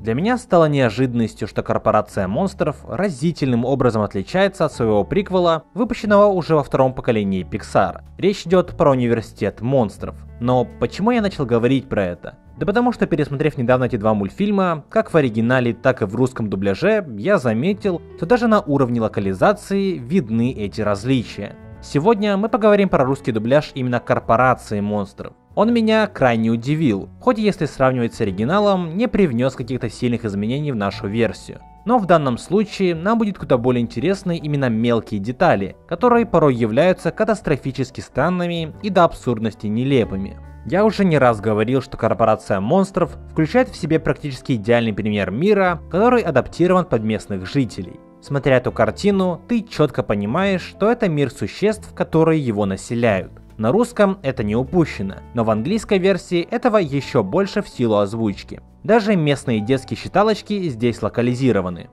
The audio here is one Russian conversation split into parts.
Для меня стало неожиданностью, что корпорация монстров разительным образом отличается от своего приквела, выпущенного уже во втором поколении Pixar. Речь идет про университет монстров. Но почему я начал говорить про это? Да потому что, пересмотрев недавно эти два мультфильма, как в оригинале, так и в русском дубляже, я заметил, что даже на уровне локализации видны эти различия. Сегодня мы поговорим про русский дубляж именно корпорации монстров. Он меня крайне удивил, хоть если сравнивать с оригиналом, не привнес каких-то сильных изменений в нашу версию. Но в данном случае нам будет куда более интересны именно мелкие детали, которые порой являются катастрофически странными и до абсурдности нелепыми. Я уже не раз говорил, что корпорация монстров включает в себе практически идеальный пример мира, который адаптирован под местных жителей. Смотря эту картину, ты четко понимаешь, что это мир существ, которые его населяют. На русском это не упущено, но в английской версии этого еще больше в силу озвучки. Даже местные детские считалочки здесь локализированы.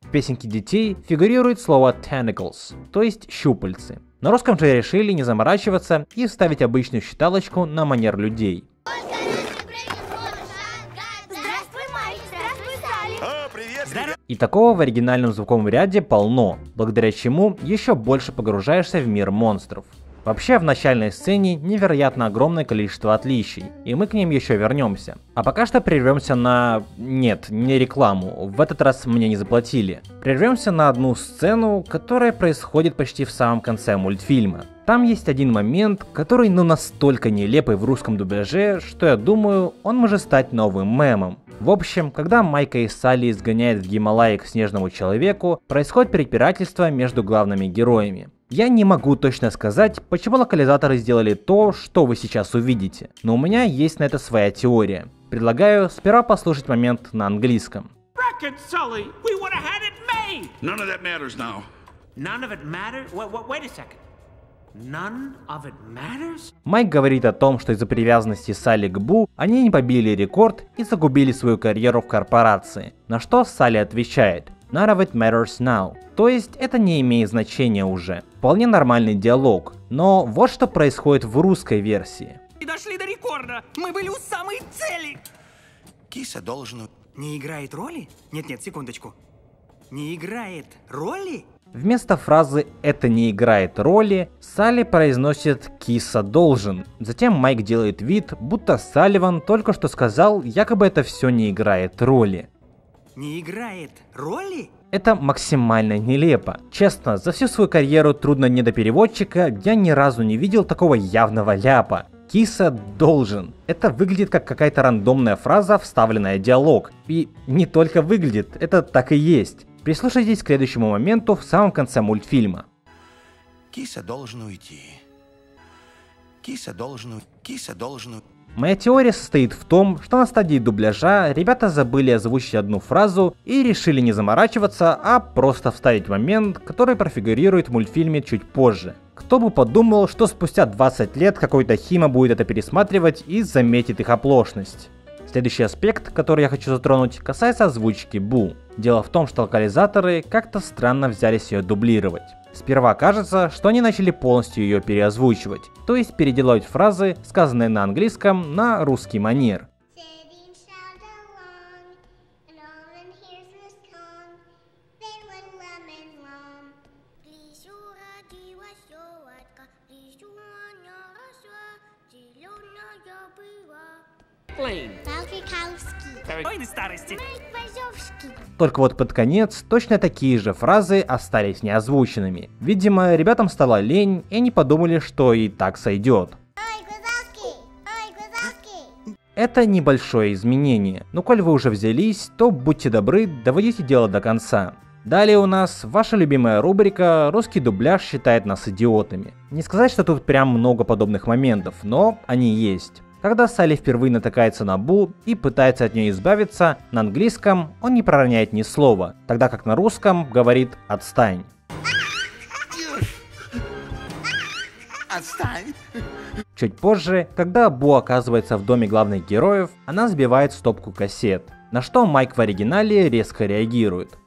В песенке детей фигурирует слово tentacles, то есть щупальцы. На русском же решили не заморачиваться и вставить обычную считалочку на манер людей. И такого в оригинальном звуковом ряде полно, благодаря чему еще больше погружаешься в мир монстров. Вообще в начальной сцене невероятно огромное количество отличий, и мы к ним еще вернемся. А пока что прервемся на... Нет, не рекламу, в этот раз мне не заплатили. Прервемся на одну сцену, которая происходит почти в самом конце мультфильма. Там есть один момент, который настолько нелепый в русском дубляже, что я думаю, он может стать новым мемом. В общем, когда Майка и Салли изгоняют в Гималаи к снежному человеку, происходит препирательство между главными героями. Я не могу точно сказать, почему локализаторы сделали то, что вы сейчас увидите, но у меня есть на это своя теория. Предлагаю сперва послушать момент на английском. Майк говорит о том, что из-за привязанности Салли к Бу они не побили рекорд и загубили свою карьеру в корпорации, на что Салли отвечает "None of it matters now", то есть это не имеет значения уже. Вполне нормальный диалог, но вот что происходит в русской версии. И дошли до рекорда, мы были у самой цели. Киса должен... Не играет роли? Нет, секундочку. Не играет роли? Вместо фразы «это не играет роли» Салли произносит «Киса должен». Затем Майк делает вид, будто Салливан только что сказал, якобы это все не играет роли. Не играет роли? Это максимально нелепо. Честно, за всю свою карьеру труднонедопереводчика я ни разу не видел такого явного ляпа. Киса должен. Это выглядит как какая-то рандомная фраза, вставленная в диалог. И не только выглядит, это так и есть. Прислушайтесь к следующему моменту в самом конце мультфильма. Киса должен уйти. Киса должен... Моя теория состоит в том, что на стадии дубляжа ребята забыли озвучить одну фразу и решили не заморачиваться, а просто вставить момент, который профигурирует в мультфильме чуть позже. Кто бы подумал, что спустя 20 лет какой-то Хима будет это пересматривать и заметит их оплошность. Следующий аспект, который я хочу затронуть, касается озвучки Бу. Дело в том, что локализаторы как-то странно взялись ее дублировать. Сперва кажется, что они начали полностью ее переозвучивать, то есть переделывать фразы, сказанные на английском, на русский манер. Только вот под конец точно такие же фразы остались неозвученными. Видимо, ребятам стало лень, и они подумали, что и так сойдет. Это небольшое изменение, но коль вы уже взялись, то будьте добры, доводите дело до конца. Далее у нас ваша любимая рубрика «Русский дубляж считает нас идиотами». Не сказать, что тут прям много подобных моментов, но они есть. Когда Салли впервые натыкается на Бу и пытается от нее избавиться, на английском он не пророняет ни слова, тогда как на русском говорит «отстань». Отстань! Чуть позже, когда Бу оказывается в доме главных героев, она сбивает стопку кассет, на что Майк в оригинале резко реагирует.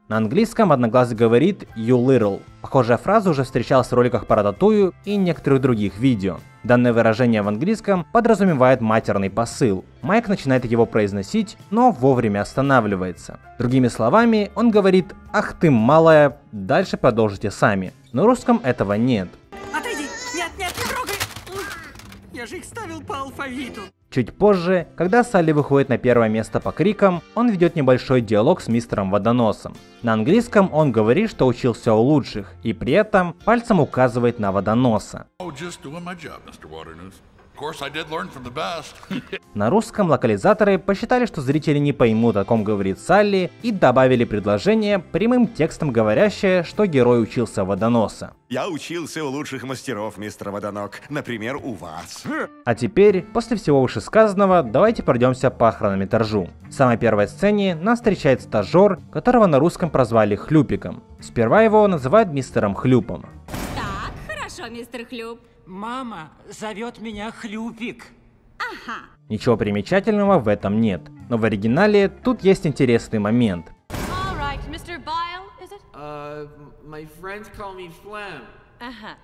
На английском Одноглазый говорит «you little». Похожая фраза уже встречалась в роликах по Рататую и некоторых других видео. Данное выражение в английском подразумевает матерный посыл. Майк начинает его произносить, но вовремя останавливается. Другими словами, он говорит «ах ты малая», дальше продолжите сами. На русском этого нет. Отойди! Нет, не трогай! Я же их ставил по алфавиту. Чуть позже, когда Салли выходит на первое место по крикам, он ведет небольшой диалог с мистером Водоносом. На английском он говорит, что учился у лучших, и при этом пальцем указывает на Водоноса. На русском локализаторы посчитали, что зрители не поймут, о ком говорит Салли, и добавили предложение, прямым текстом говорящее, что герой учился у Водоноса. Я учился у лучших мастеров, мистер Водонок. Например, у вас. А теперь, после всего вышесказанного, давайте пройдемся по хронометражу. В самой первой сцене нас встречает стажер, которого на русском прозвали Хлюпиком. Сперва его называют мистером Хлюпом. Так, хорошо, мистер Хлюп. Мама зовет меня Хлюпик. Ага. Ничего примечательного в этом нет, но в оригинале тут есть интересный момент. All right, Mr. Bile, is it? My friends call me Phlegm. Ага.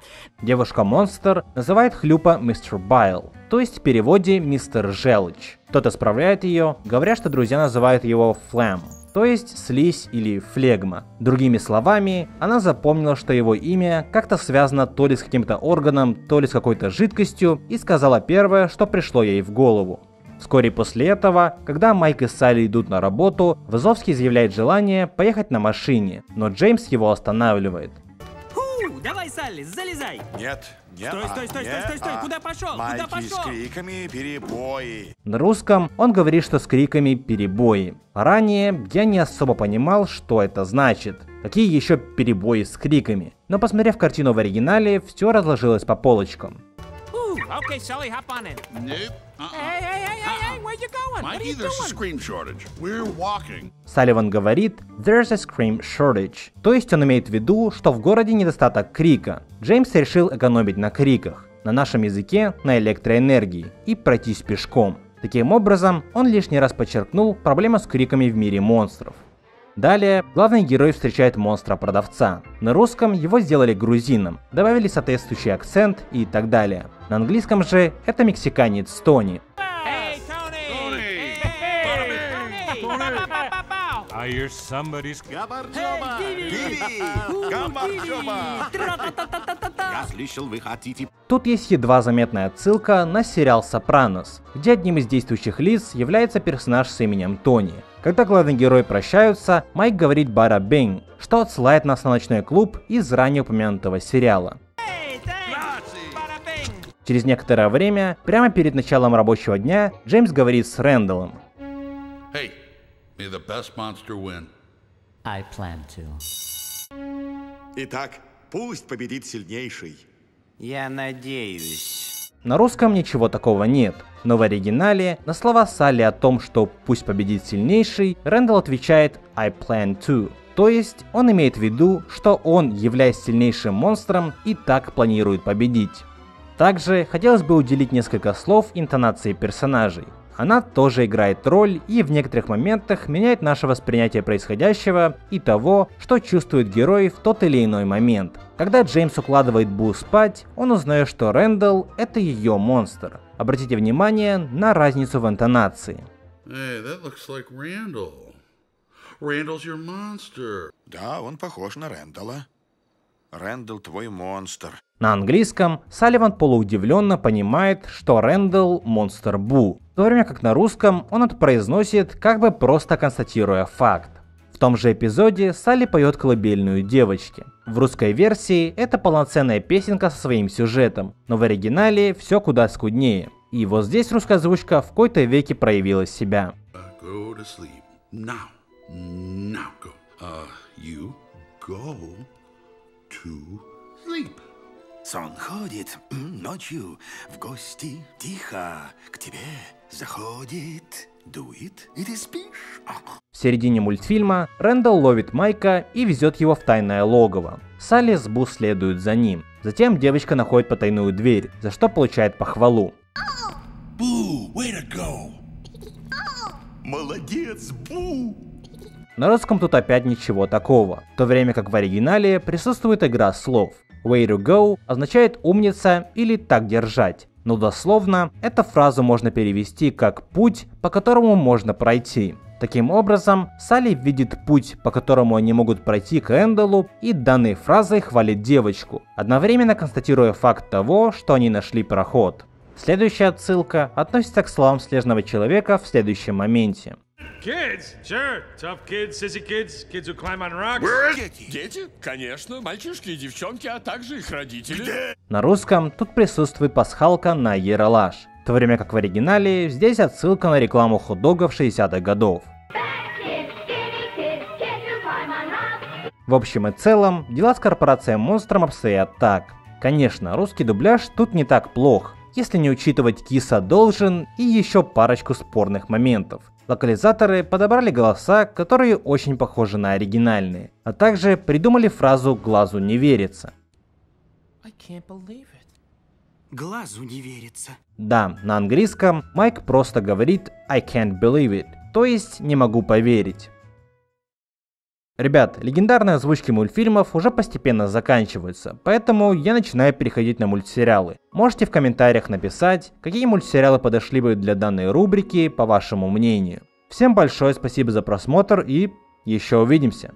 Девушка-монстр называет Хлюпа мистер Байл, то есть в переводе мистер Желчь. Кто-то исправляет ее, говоря, что друзья называют его Флэм, то есть слизь или флегма. Другими словами, она запомнила, что его имя как-то связано то ли с каким-то органом, то ли с какой-то жидкостью, и сказала первое, что пришло ей в голову. Вскоре после этого, когда Майк и Салли идут на работу, Вазовский изъявляет желание поехать на машине, но Джеймс его останавливает. Давай, Салли, залезай. Нет, нет. Стой, куда пошел? Майки Куда пошел? с криками перебои. На русском он говорит, что с криками перебои. Ранее я не особо понимал, что это значит. Какие еще перебои с криками. Но посмотрев картину в оригинале, все разложилось по полочкам. Okay, Sully, hop on in. Nope. Hey, where you going? What are Mikey, you there's a doing? scream shortage. We're walking. Салливан говорит «There's a scream shortage», то есть он имеет в виду, что в городе недостаток крика. Джеймс решил экономить на криках, на нашем языке на электроэнергии и пройтись пешком. Таким образом, он лишний раз подчеркнул проблему с криками в мире монстров. Далее, главный герой встречает монстра-продавца. На русском его сделали грузином, добавили соответствующий акцент и так далее. На английском же это мексиканец Тони. Hey, Tony! I hear somebody's... Я слышал, вы хотите... Тут есть едва заметная отсылка на сериал «Сопранос», где одним из действующих лиц является персонаж с именем Тони. Когда главный герой прощаются, Майк говорит «бада бинг», что отсылает нас на ночной клуб из ранее упомянутого сериала. Через некоторое время, прямо перед началом рабочего дня, Джеймс говорит с Рэндаллом. Hey, may the best monster win. I plan to. Итак, пусть победит сильнейший. Я надеюсь. На русском ничего такого нет, но в оригинале на слова Салли о том, что «пусть победит сильнейший», Рэндалл отвечает «I plan to», то есть он имеет в виду, что он, являясь сильнейшим монстром, и так планирует победить. Также хотелось бы уделить несколько слов интонации персонажей. Она тоже играет роль и в некоторых моментах меняет наше восприятие происходящего и того, что чувствует герой в тот или иной момент. Когда Джеймс укладывает Бу спать, он узнает, что Рэндалл — это ее монстр. Обратите внимание на разницу в интонации. Hey, that looks like Randall. Randall's your monster. Да, он похож на Рэндалла. Рэндалл твой монстр. На английском Салливан полуудивленно понимает, что Рэндалл — монстр Бу, в то время как на русском он это произносит, как бы просто констатируя факт. В том же эпизоде Салли поет колыбельную девочке. В русской версии это полноценная песенка со своим сюжетом, но в оригинале все куда скуднее. И вот здесь русская озвучка в какой-то веке проявила себя. Go to sleep. Now. Now go. You go to sleep. Сон ходит ночью в гости, тихо к тебе заходит, дует, и ты спишь. В середине мультфильма Рэндалл ловит Майка и везет его в тайное логово. Салли с Бу следуют за ним. Затем девочка находит потайную дверь, за что получает похвалу. Бу, way to go. Молодец, Бу. На русском тут опять ничего такого, в то время как в оригинале присутствует игра слов. Way to go означает умница или так держать, но дословно эту фразу можно перевести как путь, по которому можно пройти. Таким образом, Салли видит путь, по которому они могут пройти к Эндалу, и данной фразой хвалит девочку, одновременно констатируя факт того, что они нашли проход. Следующая отсылка относится к словам Снежного Человека в следующем моменте. Kids, sure. Tough kids, sissy kids, kids who climb on rocks. Дети? Конечно, мальчишки и девчонки, а также их родители. На русском тут присутствует пасхалка на Ералаш, в то время как в оригинале здесь отсылка на рекламу хот-догов 60-х годов. В общем и целом, дела с корпорацией Монстром обстоят так. Конечно, русский дубляж тут не так плох, если не учитывать киса должен и еще парочку спорных моментов. Локализаторы подобрали голоса, которые очень похожи на оригинальные, а также придумали фразу «глазу не верится». Глазу не верится. Да, на английском Майк просто говорит «I can't believe it», то есть «не могу поверить». Ребят, легендарные озвучки мультфильмов уже постепенно заканчиваются, поэтому я начинаю переходить на мультсериалы. Можете в комментариях написать, какие мультсериалы подошли бы для данной рубрики, по вашему мнению. Всем большое спасибо за просмотр и еще увидимся.